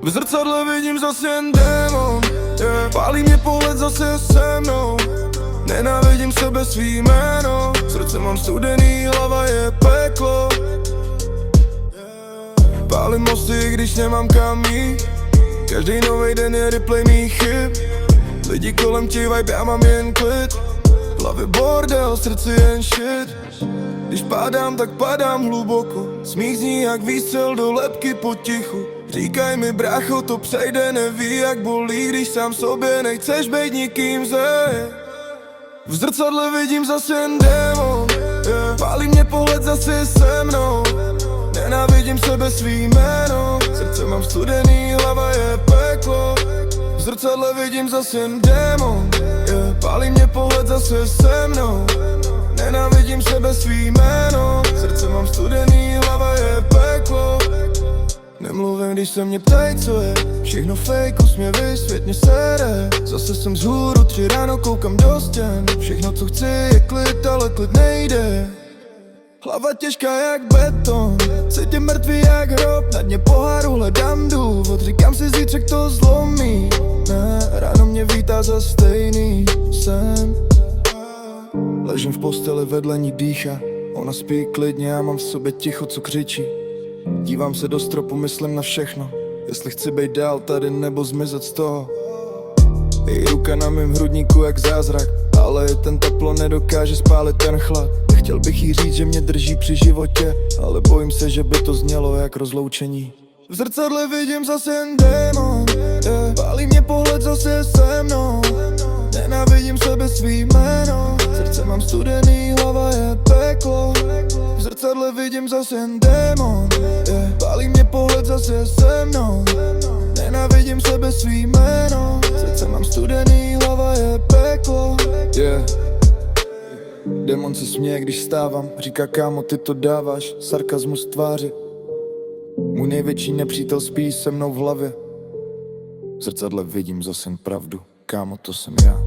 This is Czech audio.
V zrcadle vidím zase jen démon, yeah. Pálí mě pohled zase se mnou. Nenávidím sebe, svý jméno. Srdce mám studený, hlava je peklo. Pálím mosty, když nemám kam jít. Každý nový den je replay mých chyb. Lidi kolem ti vibe, já mám jen klid. V hlavě bordel, srdce jen shit. Když padám, tak padám hluboko. Smích zní jak výstřel do lebky potichu. Říkaj mi brácho, to přejde, neví jak bolí, když sám sobě nechceš být nikým V zrcadle vidím zase jen démon, yeah. Pálí mě pohled zase se mnou. Nenávidím sebe, svý jméno. Srdce mám studený, hlava je peklo. V zrcadle vidím zase jen démon, yeah. Pálí mě pohled zase se mnou. Nenávidím sebe, svý jméno. Srdce mám studený, hlava je peklo. Nemluvím, když se mě ptají, co je. Všechno fake, úsměvy, svět mě sere. Zase jsem vzhůru, 3 ráno, koukám do stěn. Všechno, co chci, je klid, ale klid nejde. Hlava těžká jak beton, cítím mrtvý jak hrob. Na dně poháru hledám důvod, říkám si zítřek to zlomí. Ne, ráno mě vítá za stejný sen. Ležím v posteli, vedle ní dýchá. Ona spí klidně, já mám v sobě ticho, co křičí. Dívám se do stropu, myslím na všechno. Jestli chci být dál tady nebo zmizet z toho. Její ruka na mém hrudníku jak zázrak, ale i ten teplo nedokáže spálit ten chlad. Chtěl bych jí říct, že mě drží při životě, ale bojím se, že by to znělo jak rozloučení. V zrcadle vidím zase jen démon, yeah. Pálí mě pohled zase se mnou. Nenávidím sebe, svý jméno. Srdce mám studený, hlava je peklo. V zrcadle vidím zase jen démon, yeah. Pálí mě pohled zase se mnou. Nenávidím sebe, svý jméno. Srdce mám studený, hlava je peklo, yeah. Démon se směje, když stávám. Říká, kámo, ty to dáváš. Sarkazmus tváři. Můj největší nepřítel spí se mnou v hlavě. V zrcadle vidím zase jen pravdu. Kámo, to jsem já.